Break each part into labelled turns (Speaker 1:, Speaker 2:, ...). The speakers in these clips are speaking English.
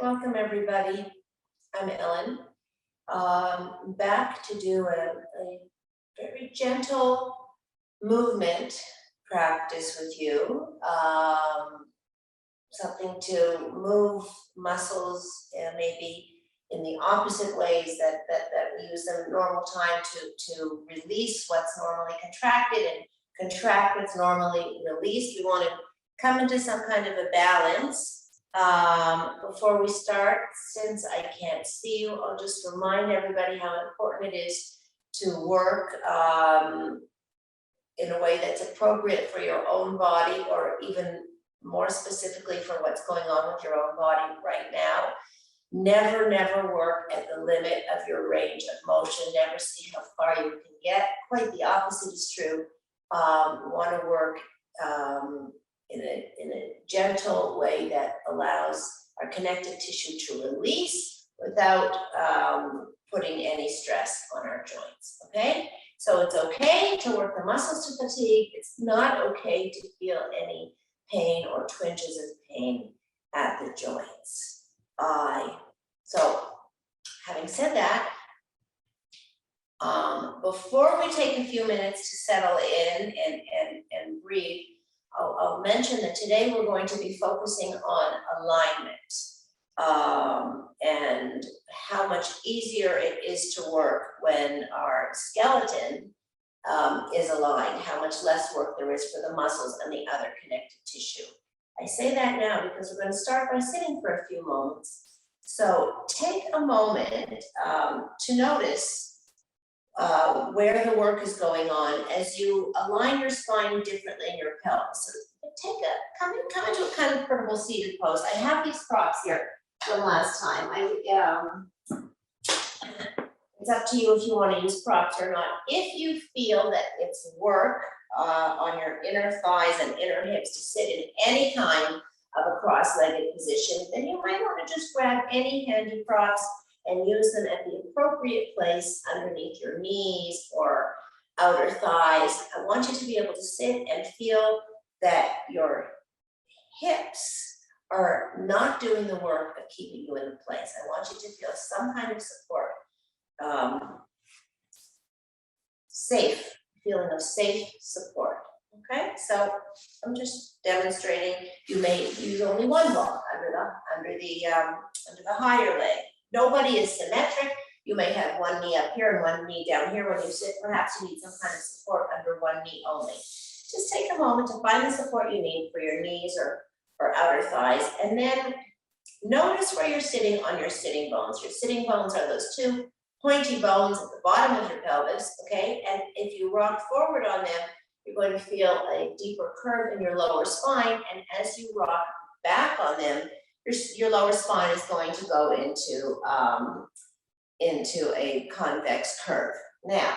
Speaker 1: Welcome, everybody. I'm Ellen. Back to do a very gentle movement practice with you. Something to move muscles maybe in the opposite ways that we use them in normal time to release what's normally contracted and contract what's normally released. We want to come into some kind of a balance. Before we start, since I can't see you, I'll just remind everybody how important it is to work in a way that's appropriate for your own body, or even more specifically for what's going on with your own body right now. Never work at the limit of your range of motion. Never see how far you can get. Quite the opposite is true. Want to work in a gentle way that allows our connective tissue to release without putting any stress on our joints, okay? So it's okay to work the muscles to fatigue. It's not okay to feel any pain or twinges of pain at the joints. So having said that, before we take a few minutes to settle in and breathe, I'll mention that today we're going to be focusing on alignment and how much easier it is to work when our skeleton is aligned, how much less work there is for the muscles and the other connective tissue. I say that now because we're going to start by sitting for a few moments. So take a moment to notice where the work is going on as you align your spine differently in your pelvis. So come into a comfortable seated pose. I have these props here from last time. It's up to you if you want to use props or not. If you feel that it's work on your inner thighs and inner hips to sit in any kind of a cross-legged position, then you might want to just grab any handy props and use them at the appropriate place underneath your knees or outer thighs. I want you to be able to sit and feel that your hips are not doing the work of keeping you in place. I want you to feel some kind of support, feeling of safe support. Okay, so I'm just demonstrating. You may use only one block under the higher leg. Nobody is symmetric. You may have one knee up here and one knee down here when you sit. Perhaps you need some kind of support under one knee only. Just take a moment to find the support you need for your knees or outer thighs, and then notice where you're sitting on your sitting bones. Your sitting bones are those two pointy bones at the bottom of your pelvis, okay? And if you rock forward on them, you're going to feel a deeper curve in your lower spine, and as you rock back on them, your lower spine is going to go into a convex curve. Now,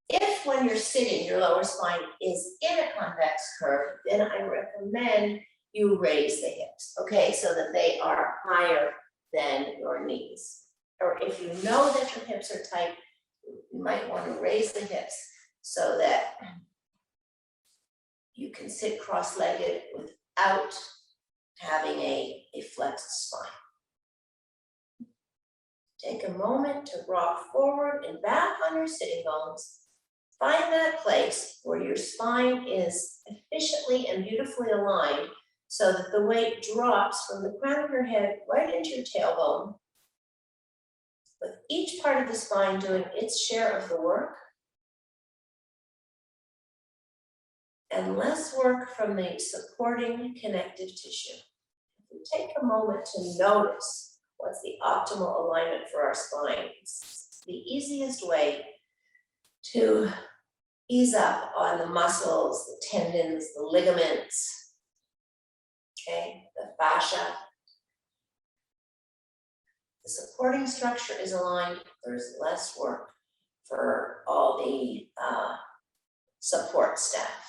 Speaker 1: if when you're sitting, your lower spine is in a convex curve, then I recommend you raise the hips, okay, so that they are higher than your knees. Or if you know that your hips are tight, you might want to raise the hips so that you can sit cross-legged without having a flexed spine. Take a moment to rock forward and back on your sitting bones. Find that place where your spine is efficiently and beautifully aligned so that the weight drops from the crown of your head right into your tailbone, with each part of the spine doing its share of the work, and less work from the supporting connective tissue. If we take a moment to notice what's the optimal alignment for our spine, it's the easiest way to ease up on the muscles, the tendons, the ligaments, okay, the fascia. The supporting structure is aligned, there's less work for all the support staff.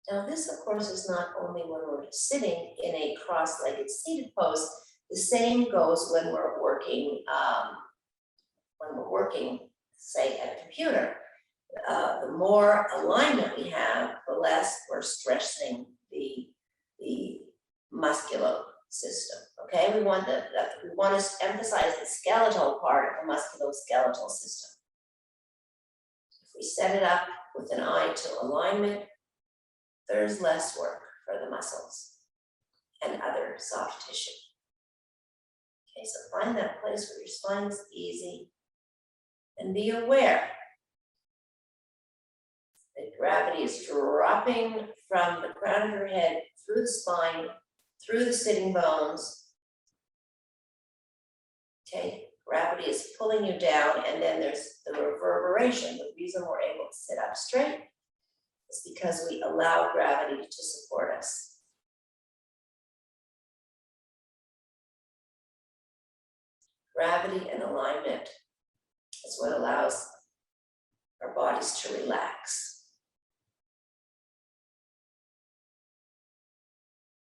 Speaker 1: Now this, of course, is not only when we're sitting in a cross-legged seated pose. The same goes when we're working, say, at a computer. The more alignment we have, the less we're stressing the want to emphasize the skeletal part of the musculoskeletal system. If we set it up with an eye to alignment, there's less work for the muscles and other soft tissue. Okay, so find that place where your spine is easy and be aware that gravity is dropping from the crown of your head through the spine, through the sitting bones. Okay, gravity is pulling you down, and then there's the reverberation. The reason we're able to sit up straight is because we allow gravity to support us. Gravity and alignment is what allows our bodies to relax.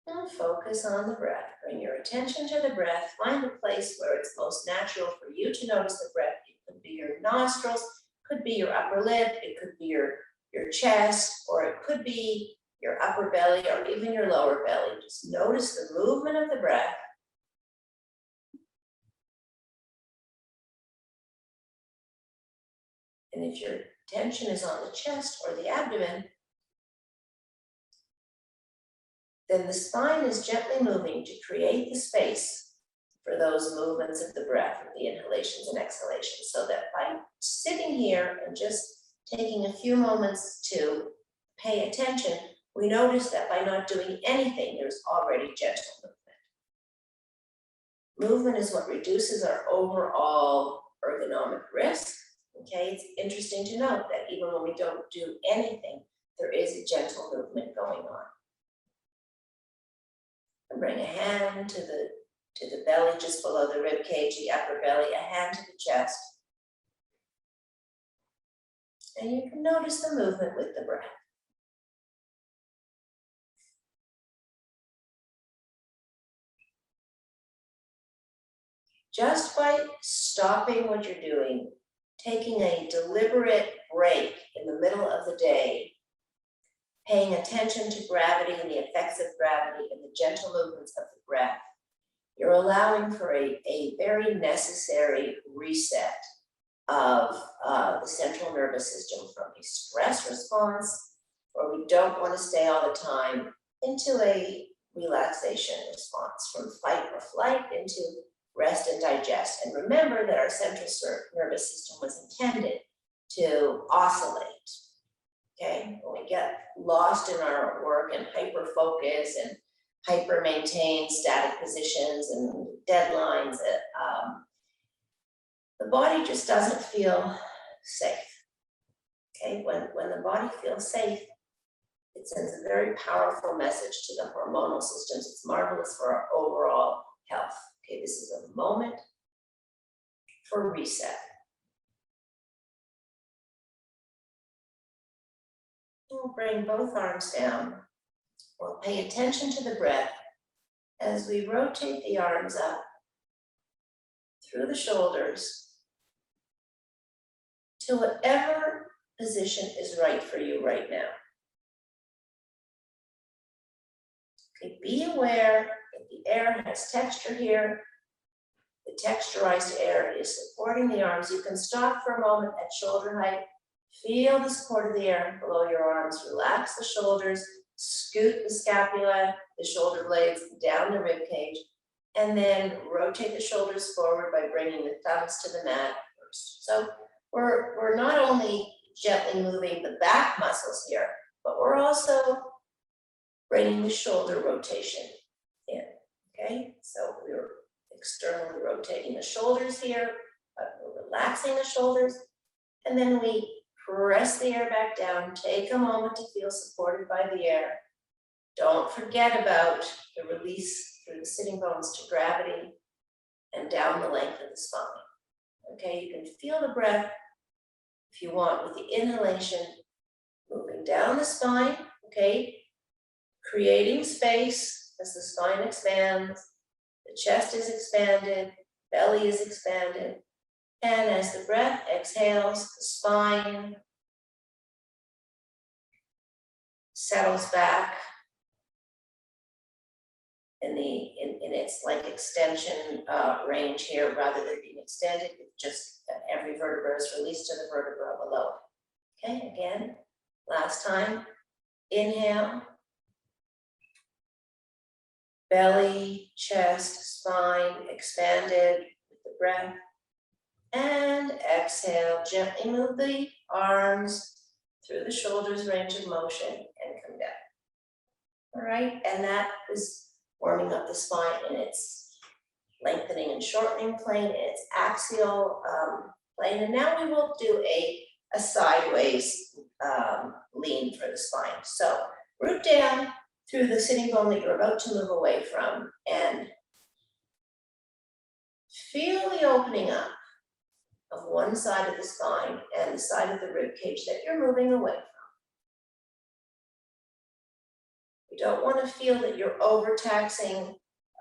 Speaker 1: And focus on the breath. Bring your attention to the breath. Find a place where it's most natural for you to notice the breath. It could be your nostrils, could be your upper lip, it could be your chest, or it could be your upper belly or even your lower belly. Just notice the movement of the breath. And if your tension is on the chest or the abdomen, then the spine is gently moving to create the space for those movements of the breath, of the inhalations and exhalations, so that by sitting here and just taking a few moments to pay attention, we notice that by not doing anything, there's already gentle movement. Movement is what reduces our overall ergonomic risk. Okay, it's interesting to note that even when we don't do anything, there is a gentle movement going on. And bring a hand to the belly, just below the rib cage, the upper belly, a hand to the chest. And you can notice the movement with the breath. Just by stopping what you're doing, taking a deliberate break in the middle of the day, paying attention to gravity and the effects of gravity and the gentle movements of the breath, you're allowing for a very necessary reset of the central nervous system from a stress response, where we don't want to stay all the time, into a relaxation response, from fight or flight into rest and digest. And remember that our central nervous system was intended to oscillate. Okay, when we get lost in our work and hyper focus and hyper maintain static positions and deadlines, the body just doesn't feel safe. Okay, when the body feels safe, it sends a very powerful message to the hormonal systems. It's marvelous for our overall health. Okay, this is a moment for reset. We'll bring both arms down. We'll pay attention to the breath as we rotate the arms up through the shoulders to whatever position is right for you right now. Okay, be aware that the air has texture here. The texturized air is supporting the arms. You can stop for a moment at shoulder height. Feel the support of the air below your arms. Relax the shoulders, scoot the scapula, the shoulder blades down the rib cage, and then rotate the shoulders forward by bringing the thumbs to the mat first. So we're not only gently moving the back muscles here, but we're also bringing the shoulder rotation in, okay? So we're externally rotating the shoulders here, but we're relaxing the shoulders, and then we press the air back down. Take a moment to feel supported by the air. Don't forget about the release through the sitting bones to gravity and down the length of the spine. Okay, you can feel the breath, if you want, with the inhalation, moving down the spine, okay, creating space as the spine expands, the chest is expanded, belly is expanded, and as the breath exhales, the spine settles back in its like extension range here, rather than being extended, just every vertebra is released to the vertebra below it. Okay, again, last time, inhale, belly, chest, spine expanded with the breath, and exhale, gently move the arms through the shoulders, range of motion, and come down. All right, and that is warming up the spine in its lengthening and shortening plane, in its axial plane. And now we will do a sideways lean for the spine. So root down through the sitting bone that you're about to move away from, and feel the opening up of one side of the spine and the side of the rib cage that you're moving away from. You don't want to feel that you're overtaxing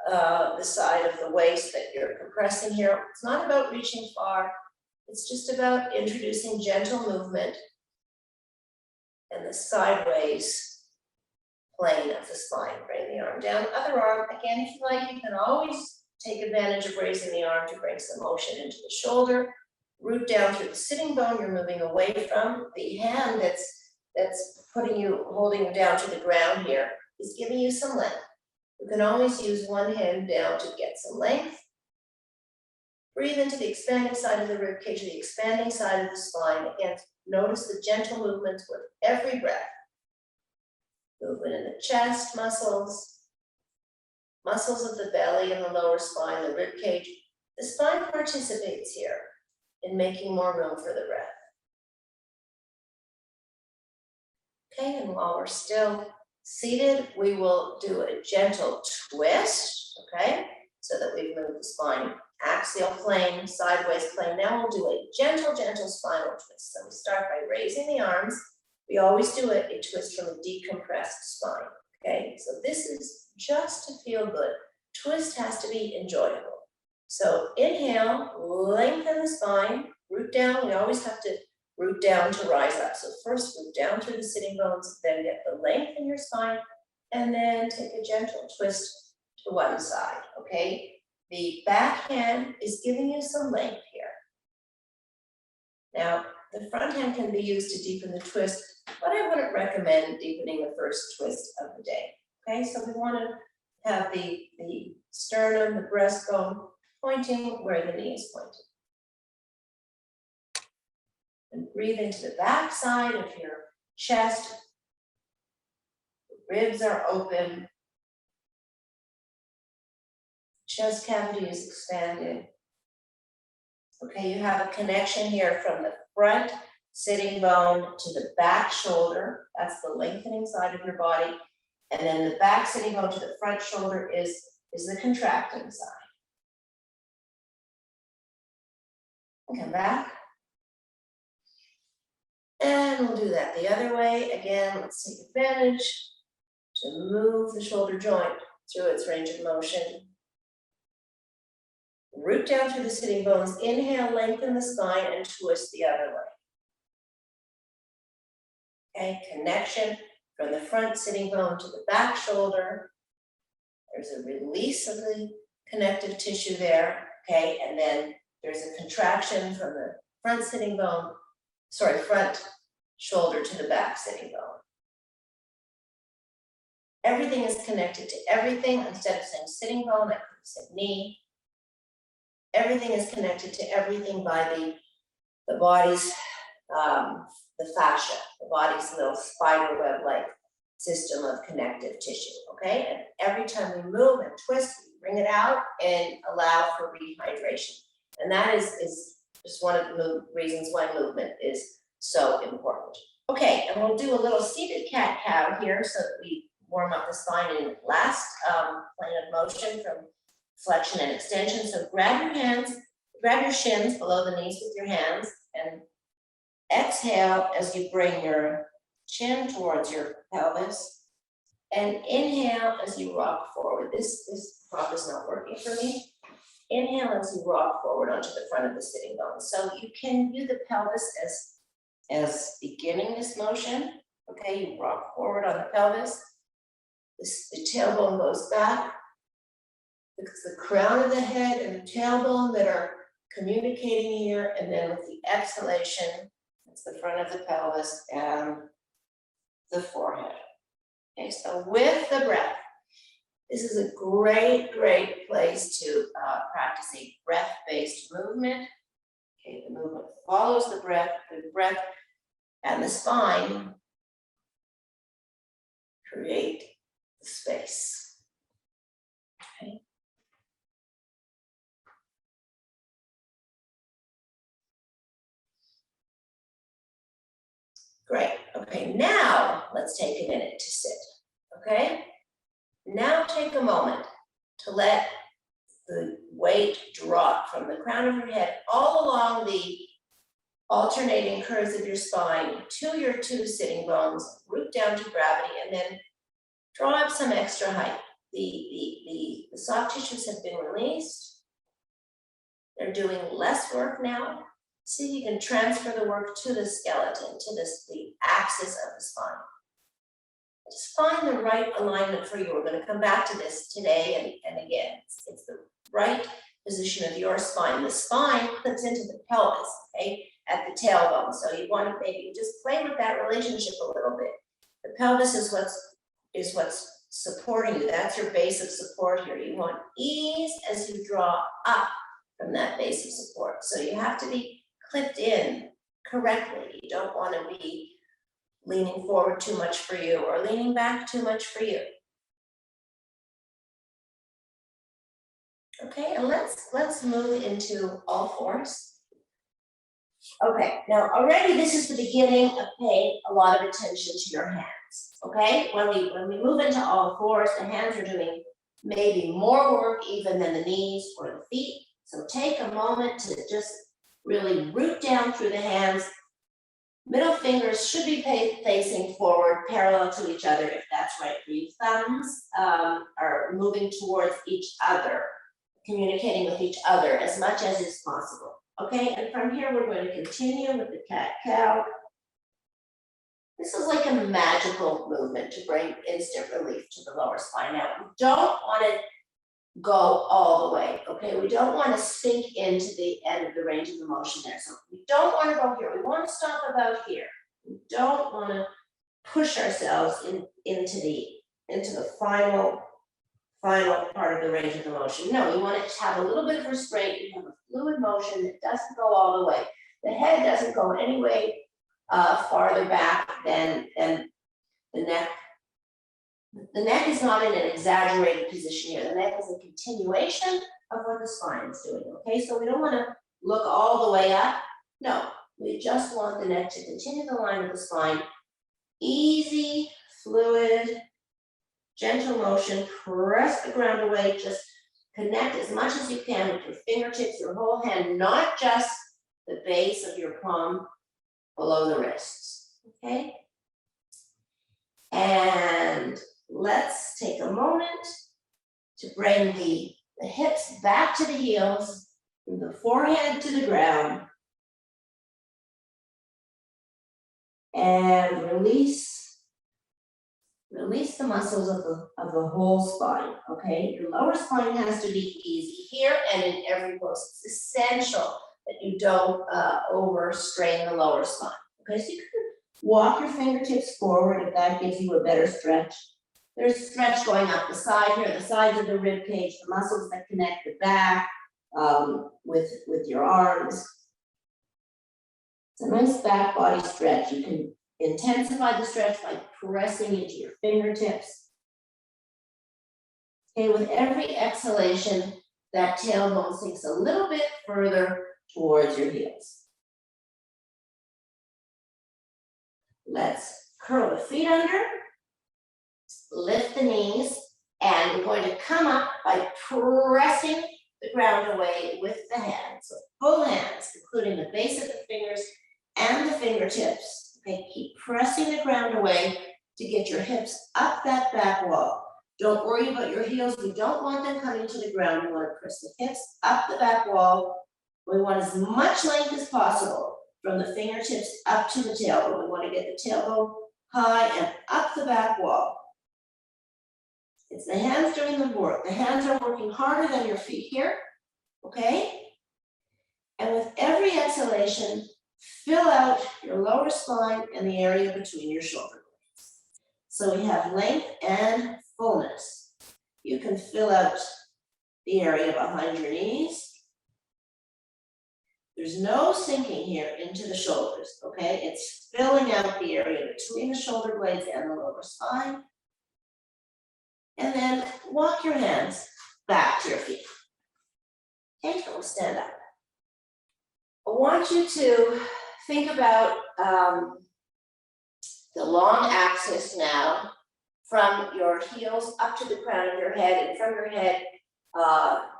Speaker 1: the side of the waist that you're compressing here. It's not about reaching far. It's just about introducing gentle movement and the sideways plane of the spine. Bring the arm down, other arm. Again, if you like, you can always take advantage of raising the arm to bring some motion into the shoulder. Root down through the sitting bone you're moving away from. The hand that's holding you down to the ground here is giving you some length. You can always use one hand down to get some length. Breathe into the expanding side of the rib cage, the expanding side of the spine. Again, notice the gentle movements with every breath. Movement in the chest muscles, muscles of the belly and the lower spine, the rib cage. The spine participates here in making more room for the breath. Okay, and while we're still seated, we will do a gentle twist, okay? So that we've moved the spine axial plane, sideways plane. Now we'll do a gentle spinal twist. So we start by raising the arms. We always do a twist from a decompressed spine, okay? So this is just to feel good. Twist has to be enjoyable. So inhale, lengthen the spine, root down. We always have to root down to rise up. So first root down through the sitting bones, then get the length in your spine, and then take a gentle twist to one side, okay? The back hand is giving you some length here. Now, the front hand can be used to deepen the twist, but I wouldn't recommend deepening the first twist of the day, okay? So we want to have the sternum, the breastbone pointing where the knee is pointing. And breathe into the back side of your chest. The ribs are open. Chest cavity is expanded. Okay, you have a connection here from the front sitting bone to the back shoulder. That's the lengthening side of your body. And then the back sitting bone to the front shoulder is the contracting side. And come back. And we'll do that the other way. Again, let's take advantage to move the shoulder joint through its range of motion. Root down through the sitting bones. Inhale, lengthen the spine and twist the other way. Okay, connection from the front sitting bone to the back shoulder. There's a release of the connective tissue there. Okay, and then there's a contraction from the front shoulder to the back sitting bone. Everything is connected to everything. Instead of saying sitting bone, I could say knee. Everything is connected to everything by the body's, the fascia, the body's little spider web-like system of connective tissue, okay? And every time we move and twist, we bring it out and allow for rehydration. And that is just one of the reasons why movement is so important. Okay, and we'll do a little seated cat-cow here so that we warm up the spine in last plane of motion from flexion and extension. So grab your shins below the knees with your hands and exhale as you bring your chin towards your pelvis and inhale as you rock forward. This prop is not working for me. Inhale as you rock forward onto the front of the sitting bone. So you can view the pelvis as beginning this motion. Okay, you rock forward on the pelvis. The tailbone goes back. It's the crown of the head and the tailbone that are communicating here, and then with the exhalation, it's the front of the pelvis and the forehead. Okay, so with the breath, this is a great, great place to practice a breath-based movement. Okay, the movement follows the breath and the spine create the space. Okay. Great, okay, now let's take a minute to sit, okay? Now take a moment to let the weight drop from the crown of your head all along the alternating curves of your spine to your two sitting bones, root down to gravity, and then draw up some extra height. The soft tissues have been released. They're doing less work now. See if you can transfer the work to the skeleton, to the axis of the spine. Just find the right alignment for you. We're going to come back to this today and again. It's the right position of your spine. The spine clips into the pelvis, okay, at the tailbone. So you want to maybe just play with that relationship a little bit. The pelvis is what's supporting you. That's your base of support here. You want ease as you draw up from that base of support. So you have to be clipped in correctly. You don't want to be leaning forward too much for you or leaning back too much for you. Okay, and let's move into all fours. Okay, now already this is the beginning of paying a lot of attention to your hands. Okay, when we move into all fours, the hands are doing maybe more work even than the knees or the feet. So take a moment to just really root down through the hands. Middle fingers should be facing forward, parallel to each other, if that's right for you. Thumbs are moving towards each other, communicating with each other as much as is possible. Okay, and from here we're going to continue with the cat-cow. This is like a magical movement to bring instant relief to the lower spine. Now, we don't want to go all the way, okay? We don't want to sink into the end of the range of the motion there. So we don't want to go here. We want to stop about here. We don't want to push ourselves into the final part of the range of the motion. No, we want it to have a little bit of restraint. You have a fluid motion that doesn't go all the way. The head doesn't go any way farther back than the neck. The neck is not in an exaggerated position here. The neck is a continuation of what the spine is doing, okay? So we don't want to look all the way up. No, we just want the neck to continue the line of the spine. Easy, fluid, gentle motion. Press the ground away. Just connect as much as you can with your fingertips, your whole hand, not just the base of your palm below the wrists, okay? And let's take a moment to bring the hips back to the heels, from the forehead to the ground, and release the muscles of the whole spine, okay? Your lower spine has to be easy here and in every pose. It's essential that you don't overstrain the lower spine, okay? So you can walk your fingertips forward if that gives you a better stretch. There's stretch going up the side here, the sides of the rib cage, the muscles that connect the back with your arms. It's a nice back body stretch. You can intensify the stretch by pressing into your fingertips. Okay, with every exhalation, that tailbone sinks a little bit further towards your heels. Let's curl the feet under. Lift the knees, and we're going to come up by pressing the ground away with the hands. So full hands, including the base of the fingers and the fingertips. Okay, keep pressing the ground away to get your hips up that back wall. Don't worry about your heels. We don't want them coming to the ground. We want to press the hips up the back wall. We want as much length as possible from the fingertips up to the tailbone. We want to get the tailbone high and up the back wall. It's the hands doing the work. The hands are working harder than your feet here, okay? And with every exhalation, fill out your lower spine and the area between your shoulder blades. So we have length and fullness. You can fill out the area behind your knees. There's no sinking here into the shoulders, okay? It's filling out the area between the shoulder blades and the lower spine. And then walk your hands back to your feet. Okay, so we'll stand up. I want you to think about the long axis now from your heels up to the crown of your head and from your head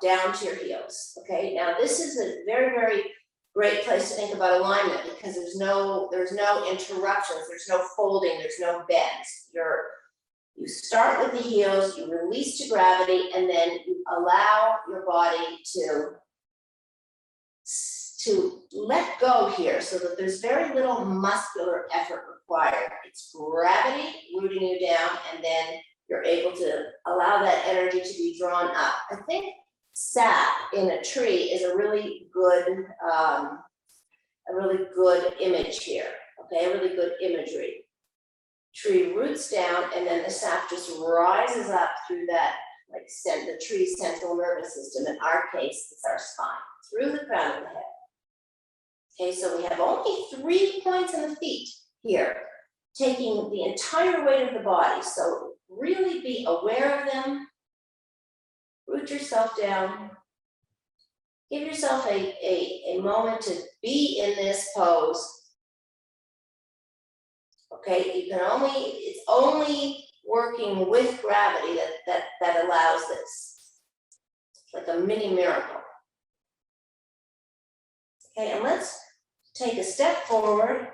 Speaker 1: down to your heels, okay? Now this is a very, very great place to think about alignment because there's no interruptions, there's no folding, there's no bends. You start with the heels, you release to gravity, and then you allow your body to let go here so that there's very little muscular effort required. It's gravity rooting you down, and then you're able to allow that energy to be drawn up. I think sap in a tree is a really good image here, okay, a really good imagery. Tree roots down, and then the sap just rises up through that, like the tree's central nervous system. In our case, it's our spine, through the crown of the head. Okay, so we have only 3 points in the feet here, taking the entire weight of the body. So really be aware of them. Root yourself down. Give yourself a moment to be in this pose. Okay, it's only working with gravity that allows this. It's like a mini miracle. Okay, and let's take a step forward,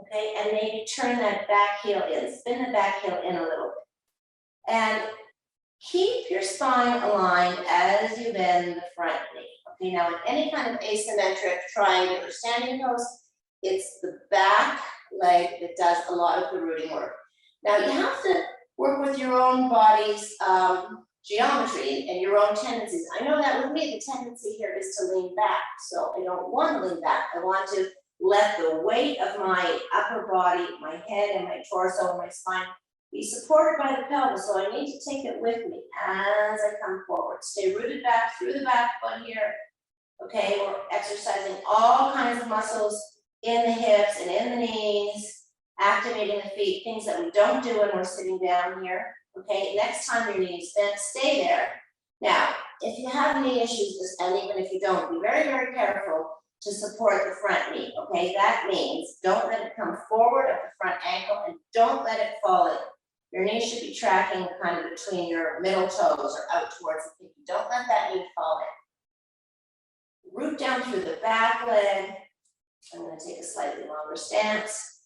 Speaker 1: okay, and maybe turn that back heel in, spin the back heel in a little bit. And keep your spine aligned as you bend the front knee. Okay, now in any kind of asymmetric triangular standing pose, it's the back leg that does a lot of the rooting work. Now you have to work with your own body's geometry and your own tendencies. I know that with me, the tendency here is to lean back. So I don't want to lean back. I want to let the weight of my upper body, my head and my torso and my spine be supported by the pelvis. So I need to take it with me as I come forward. Stay rooted back through the back foot here. Okay, we're exercising all kinds of muscles in the hips and in the knees, activating the feet, things that we don't do when we're sitting down here. Okay, next time your knees bent, stay there. Now, if you have knee issues, and even if you don't, be very, very careful to support the front knee. Okay, that means don't let it come forward at the front ankle and don't let it fall in. Your knee should be tracking kind of between your middle toes or out towards the feet. Don't let that knee fall in. Root down through the back leg. I'm going to take a slightly longer stance.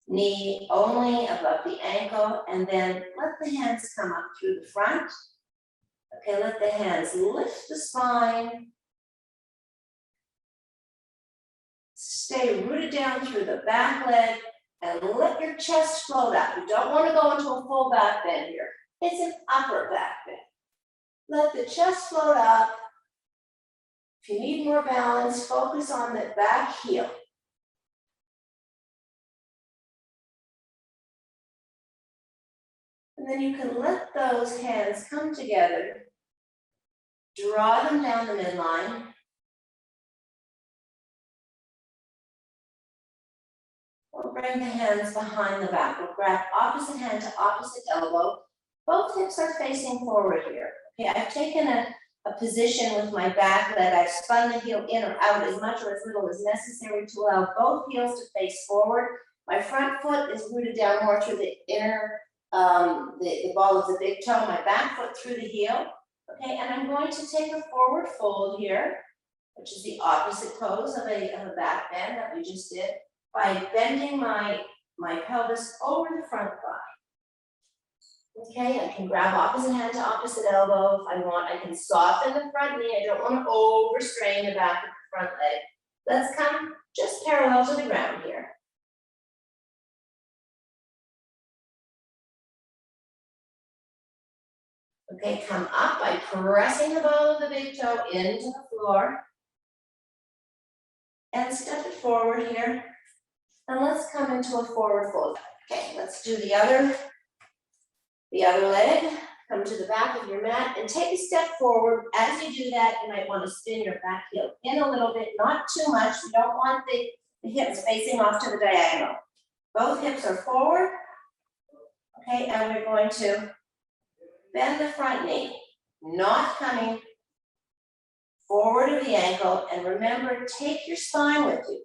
Speaker 1: Knee only above the ankle, and then let the hands come up through the front. Okay, let the hands lift the spine. Stay rooted down through the back leg and let your chest float up. You don't want to go into a full back bend here. It's an upper back bend. Let the chest float up. If you need more balance, focus on the back heel. And then you can let those hands come together, draw them down the midline. We'll bring the hands behind the back. We'll grab opposite hand to opposite elbow. Both hips are facing forward here. Okay, I've taken a position with my back leg. I've spun the heel in or out as much or as little as necessary to allow both heels to face forward. My front foot is rooted down more through the inner the ball of the big toe, my back foot through the heel. Okay, and I'm going to take a forward fold here, which is the opposite pose of a back bend that we just did, by bending my pelvis over the front thigh. Okay, I can grab opposite hand to opposite elbow. If I want, I can soften the front knee. I don't want to overstrain the back of the front leg. Let's come just parallel to the ground here. Okay, come up by pressing the ball of the big toe into the floor. And step it forward here. And let's come into a forward fold. Okay, let's do the other leg. Come to the back of your mat and take a step forward. As you do that, you might want to spin your back heel in a little bit, not too much. We don't want the hips facing off to the diagonal. Both hips are forward. Okay, and we're going to bend the front knee, not coming forward of the ankle. And remember, take your spine with you.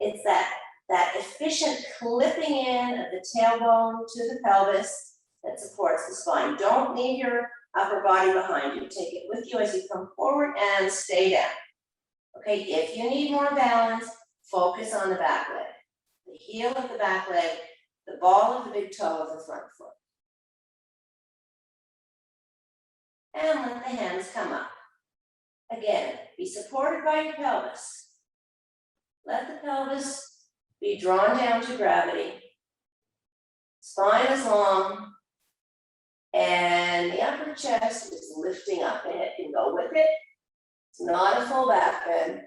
Speaker 1: It's that efficient clipping in of the tailbone to the pelvis that supports the spine. Don't leave your upper body behind you. Take it with you as you come forward and stay down. Okay, if you need more balance, focus on the back leg. The heel of the back leg, the ball of the big toe of the front foot. And let the hands come up. Again, be supported by your pelvis. Let the pelvis be drawn down to gravity. Spine is long. And the upper chest is lifting up, and it can go with it. It's not a full back bend.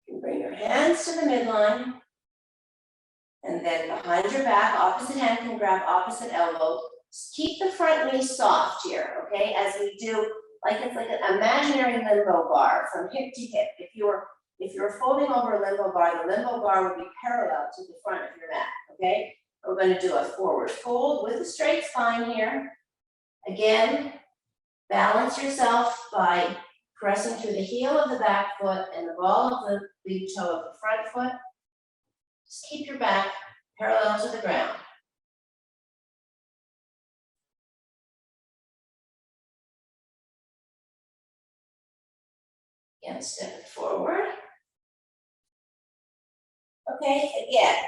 Speaker 1: You can bring your hands to the midline. And then behind your back, opposite hand can grab opposite elbow. Just keep the front knee soft here, okay? As we do, like it's like an imaginary limbo bar from hip to hip. If you're folding over a limbo bar, the limbo bar would be parallel to the front of your mat, okay? We're going to do a forward fold with a straight spine here. Again, balance yourself by pressing through the heel of the back foot and the ball of the big toe of the front foot. Just keep your back parallel to the ground. Again, step it forward. Okay, again,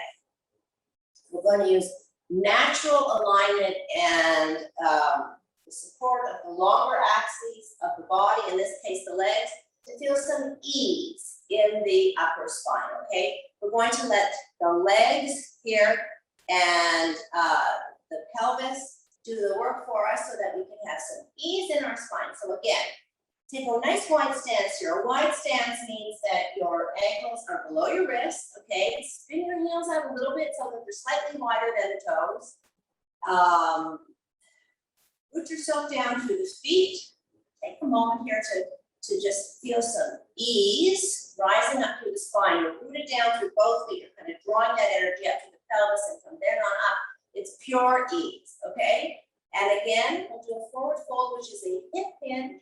Speaker 1: we're going to use natural alignment and the support of the longer axes of the body, in this case the legs, to feel some ease in the upper spine, okay? We're going to let the legs here and the pelvis do the work for us so that we can have some ease in our spine. So again, take a nice wide stance here. A wide stance means that your ankles are below your wrists, okay? Spin your heels out a little bit so that they're slightly wider than the toes. Root yourself down through the feet. Take a moment here to just feel some ease, rising up through the spine. You're rooted down through both feet. You're kind of drawing that energy up to the pelvis, and from there on up, it's pure ease, okay? And again, we'll do a forward fold, which is a hip hinge,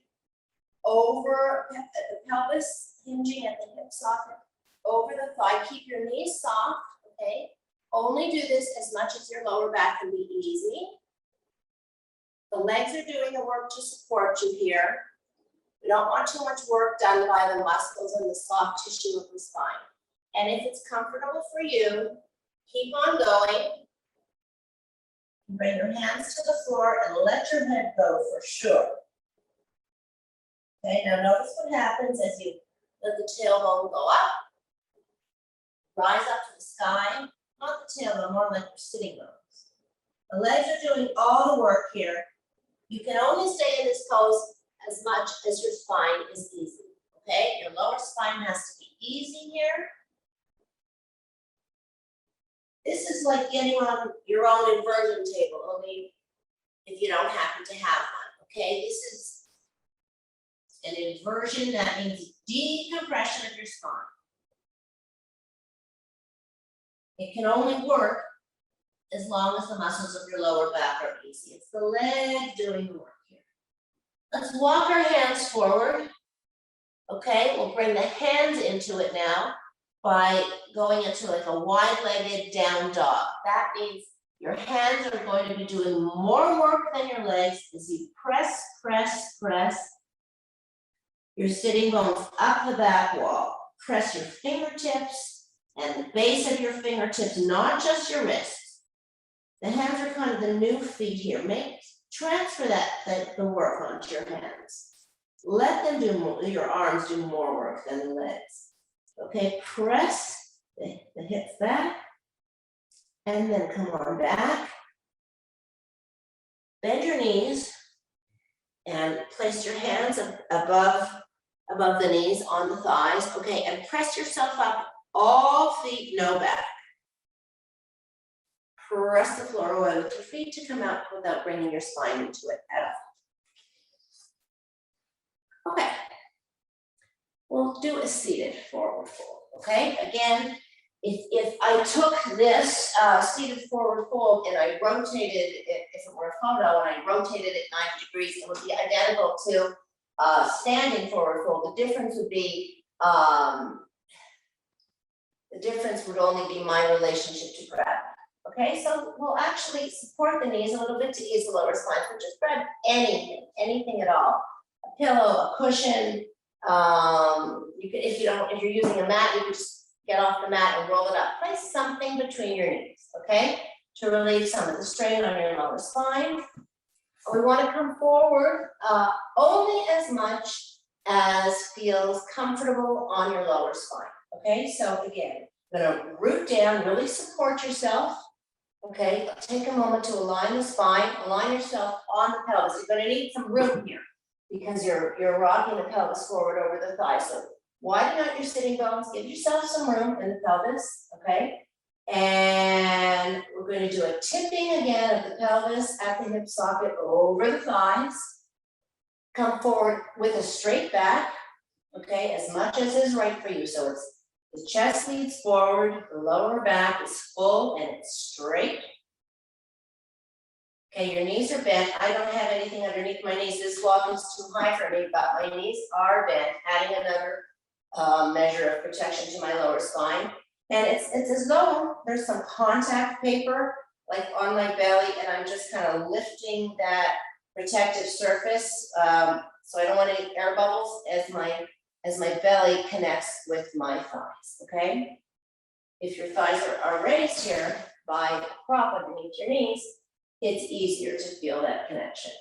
Speaker 1: over the pelvis, hinging at the hip socket, over the thigh. Keep your knees soft, okay? Only do this as much as your lower back can be easy. The legs are doing the work to support you here. We don't want too much work done by the muscles and the soft tissue of the spine. And if it's comfortable for you, keep on going. Bring your hands to the floor and let your head go for sure. Okay, now notice what happens as you let the tailbone go up, rise up to the sky, not the tailbone, more like your sitting bones. The legs are doing all the work here. You can only stay in this pose as much as your spine is easy, okay? Your lower spine has to be easy here. This is like getting on your own inversion table, only if you don't happen to have one, okay? This is an inversion, that means decompression of your spine. It can only work as long as the muscles of your lower back are easy. It's the leg doing the work here. Let's walk our hands forward. Okay, we'll bring the hands into it now by going into like a wide-legged down dog. That means your hands are going to be doing more work than your legs as you press, press, press your sitting bones up the back wall. Press your fingertips and the base of your fingertips, not just your wrists. The hands are kind of the new feet here. Transfer the work onto your hands. Let them do more, your arms do more work than the legs. Okay, press the hips back, And then come on back. Bend your knees and place your hands above the knees on the thighs, okay, and press yourself up, all feet, no back. Press the floor away with your feet to come out without bringing your spine into it at all. Okay. We'll do a seated forward fold, okay? Again, if I took this seated forward fold and I rotated it, if it were a photo and I rotated it 90 degrees, it would be identical to standing forward fold. The difference would be, the difference would only be my relationship to gravity. Okay, so we'll actually support the knees a little bit to ease the lower spine. So just grab anything at all. A pillow, a cushion. You could, if you're using a mat, you could just get off the mat and roll it up. Place something between your knees, okay? To relieve some of the strain on your lower spine. We want to come forward only as much as feels comfortable on your lower spine, okay? So again, I'm gonna root down, really support yourself, okay? Take a moment to align the spine, align yourself on the pelvis. You're gonna need some room here because you're rocking the pelvis forward over the thighs. So widen out your sitting bones, give yourself some room in the pelvis, okay? And we're going to do a tipping again of the pelvis at the hip socket over the thighs. Come forward with a straight back, okay, as much as is right for you. So it's the chest leads forward, the lower back is full and it's straight. Okay, your knees are bent. I don't have anything underneath my knees. This log is too high for me, but my knees are bent, adding another measure of protection to my lower spine. And it's as though there's some contact paper like on my belly, and I'm just kind of lifting that protective surface. So I don't want any air bubbles as my belly connects with my thighs, okay? If your thighs are raised here by the prop underneath your knees, it's easier to feel that connection.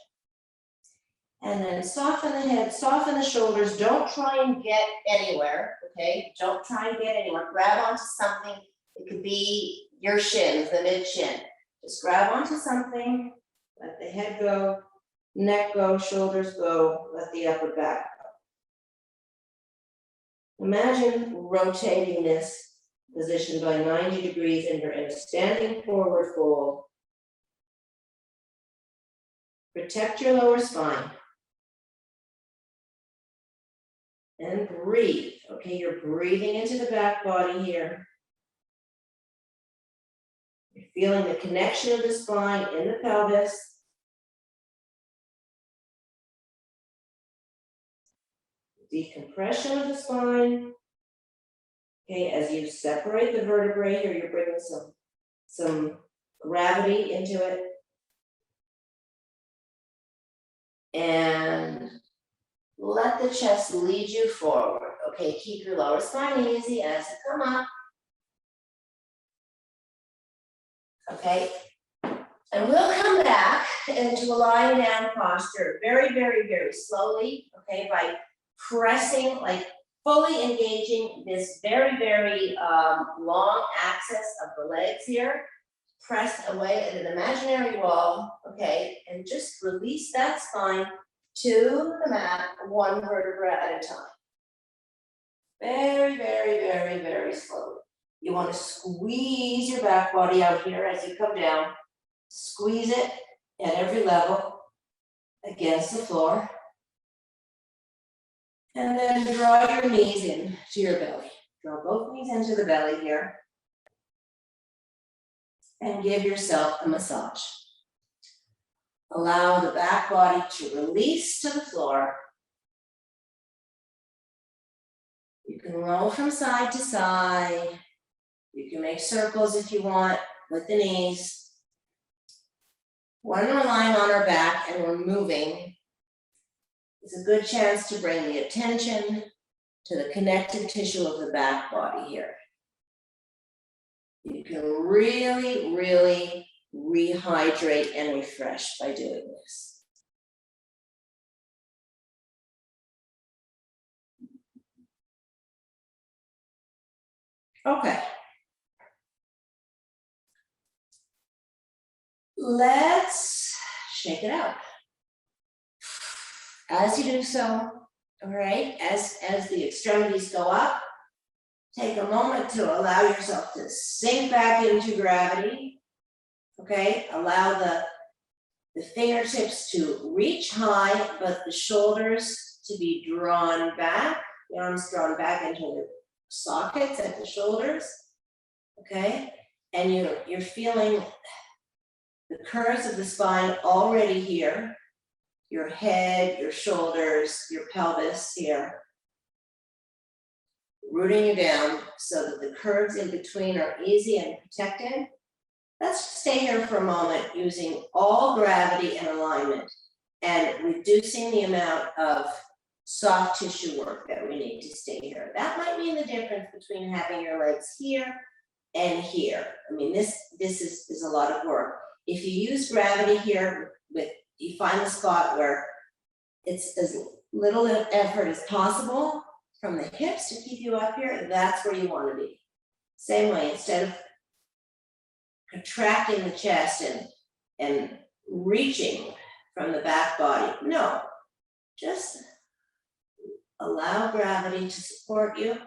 Speaker 1: And then soften the head, soften the shoulders. Don't try and get anywhere, okay? Don't try and get anywhere. Grab onto something. It could be your shins, the mid-shin. Just grab onto something, let the head go, neck go, shoulders go, let the upper back go. Imagine rotating this position by 90 degrees and you're in a standing forward fold. Protect your lower spine. And breathe, okay? You're breathing into the back body here. You're feeling the connection of the spine in the pelvis. Decompression of the spine. Okay, as you separate the vertebrae here, you're bringing some gravity into it. And let the chest lead you forward. Okay, keep your lower spine easy as you come up. Okay, and we'll come back into a lying down posture very, very, very slowly, okay, by pressing, like fully engaging this very, very long axis of the legs here. Press away at an imaginary wall, okay, and just release that spine to the mat, one vertebra at a time. Very, very, very, very slowly. You want to squeeze your back body out here as you come down. Squeeze it at every level against the floor. And then draw your knees in to your belly. Draw both knees into the belly here. And give yourself a massage. Allow the back body to release to the floor. You can roll from side to side. You can make circles if you want with the knees. When we're lying on our back and we're moving, it's a good chance to bring the attention to the connective tissue of the back body here. You can really, really rehydrate and refresh by doing this. Okay. Let's shake it out. As you do so, all right, as the extremities go up, take a moment to allow yourself to sink back into gravity. Okay, allow the fingertips to reach high, but the shoulders to be drawn back, the arms drawn back into the sockets at the shoulders. Okay, and you're feeling the curves of the spine already here, your head, your shoulders, your pelvis here, rooting you down so that the curves in between are easy and protected. Let's stay here for a moment using all gravity and alignment and reducing the amount of soft tissue work that we need to stay here. That might mean the difference between having your legs here and here. I mean, this is a lot of work. If you use gravity here, you find the spot where it's as little effort as possible from the hips to keep you up here, that's where you want to be. Same way, instead of contracting the chest and reaching from the back body, no, just allow gravity to support you.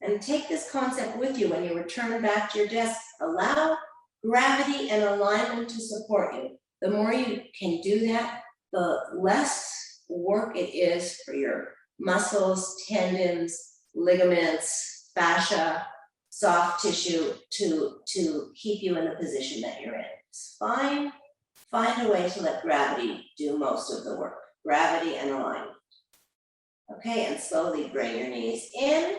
Speaker 1: And take this concept with you when you return back to your desk. Allow gravity and alignment to support you. The more you can do that, the less work it is for your muscles, tendons, ligaments, fascia, soft tissue to keep you in the position that you're in. Find a way to let gravity do most of the work. Gravity and alignment. Okay, and slowly bring your knees in.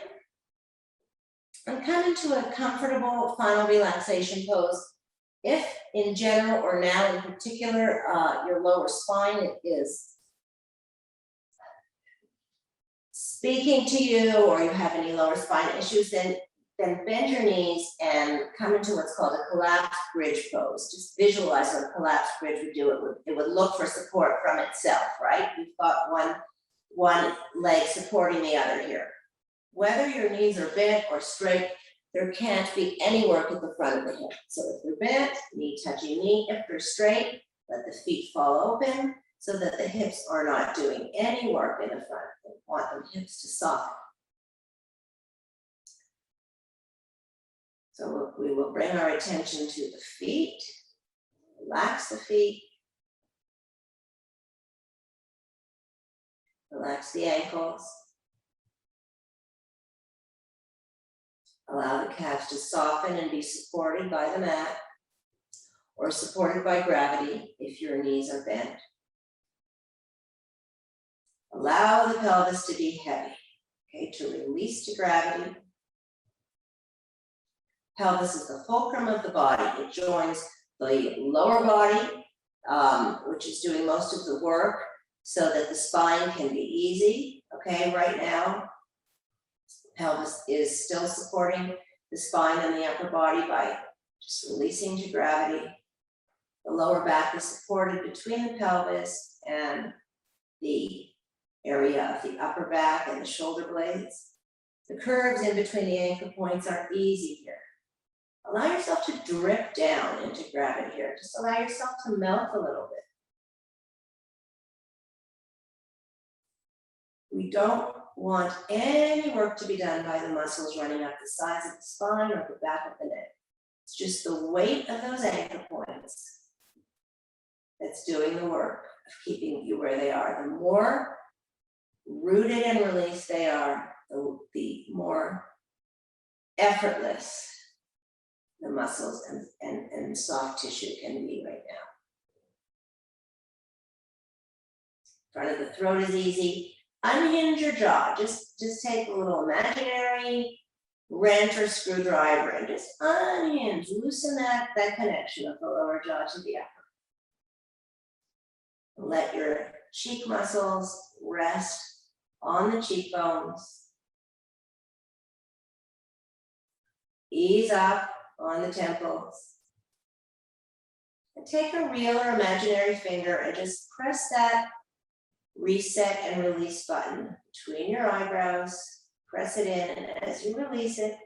Speaker 1: And come into a comfortable final relaxation pose. If in general or now in particular, your lower spine is speaking to you or you have any lower spine issues, then bend your knees and come into what's called a collapsed bridge pose. Just visualize what a collapsed bridge would do. It would look for support from itself, right? You've got one leg supporting the other here. Whether your knees are bent or straight, there can't be any work at the front of the hip. So if they're bent, knee touching knee. If they're straight, let the feet fall open so that the hips are not doing any work in the front. We want the hips to soften. So we will bring our attention to the feet, relax the feet, relax the ankles. Allow the calves to soften and be supported by the mat or supported by gravity if your knees are bent. Allow the pelvis to be heavy, okay, to release to gravity. Pelvis is the fulcrum of the body. It joins the lower body, which is doing most of the work so that the spine can be easy, okay, right now. Pelvis is still supporting the spine and the upper body by just releasing to gravity. The lower back is supported between the pelvis and the area of the upper back and the shoulder blades. The curves in between the ankle points are easy here. Allow yourself to drip down into gravity here. Just allow yourself to melt a little bit. We don't want any work to be done by the muscles running up the sides of the spine or the back of the neck. It's just the weight of those anchor points that's doing the work of keeping you where they are. The more rooted and released they are, the more effortless the muscles and soft tissue can be right now. Front of the throat is easy. Unhinge your jaw. Just take a little imaginary wrench or screwdriver and just unhinge, loosen that connection of the lower jaw to the upper. Let your cheek muscles rest on the cheekbones. Ease up on the temples. And take a real or imaginary finger and just press that reset and release button between your eyebrows. Press it in, and as you release it,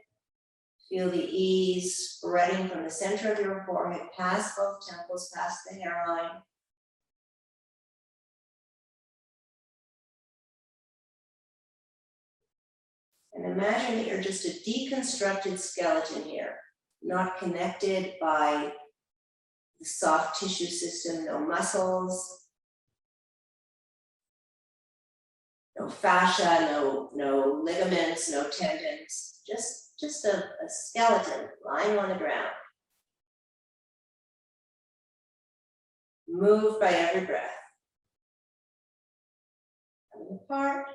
Speaker 1: Feel the ease spreading from the center of your forehead, past both temples, past the hairline. And imagine that you're just a deconstructed skeleton here, not connected by the soft tissue system, no muscles, no fascia, no ligaments, no tendons, just a skeleton lying on the ground. Moved by every breath. Coming apart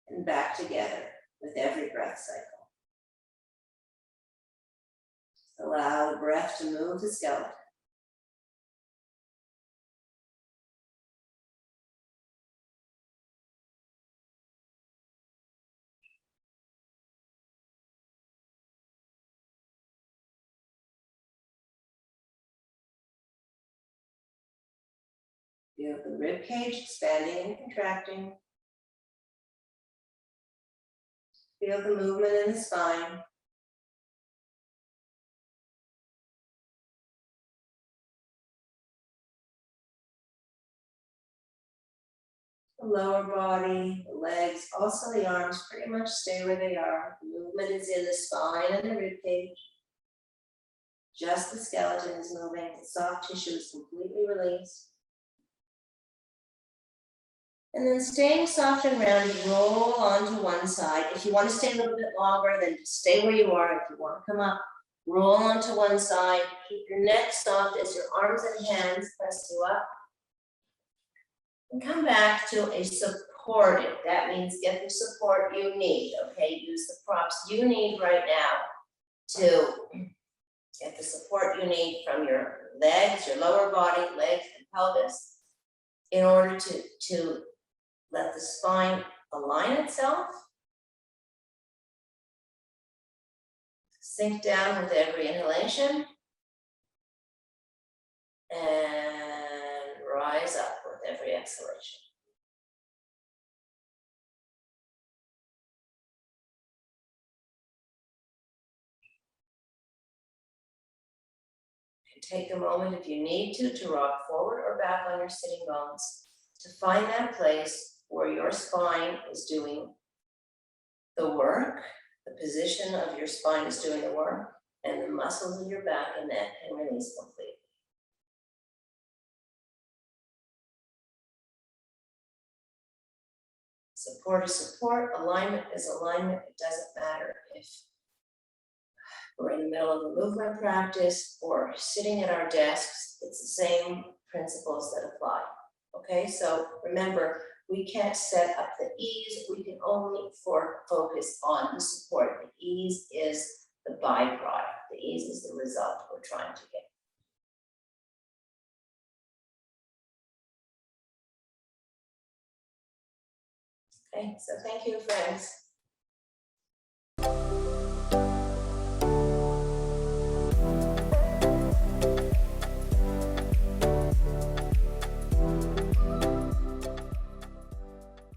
Speaker 1: and back together with every breath cycle. Allow the breath to move the skeleton. Feel the rib cage expanding and contracting. Feel the movement in the spine. The lower body, the legs, also the arms pretty much stay where they are. The movement is in the spine and the rib cage. Just the skeleton is moving. The soft tissue is completely released. And then staying soft and round, roll onto one side. If you want to stay a little bit longer, then just stay where you are. If you want to come up, roll onto one side. Keep your neck soft as your arms and hands press you up. And come back to a supported. That means get the support you need, okay? Use the props you need right now to get the support you need from your legs, your lower body, legs, and pelvis in order to let the spine align itself. Sink down with every inhalation. And rise up with every exhalation. Take a moment if you need to rock forward or back on your sitting bones to find that place where your spine is doing the work, the position of your spine is doing the work, and the muscles in your back and neck can release completely. Support is support, alignment is alignment. It doesn't matter if we're in the middle of a movement practice or sitting at our desks. It's the same principles that apply. Okay, so remember, we can't set up the ease. We can only focus on the support. The ease is the byproduct. The ease is the result we're trying to get. Okay, so thank you, friends.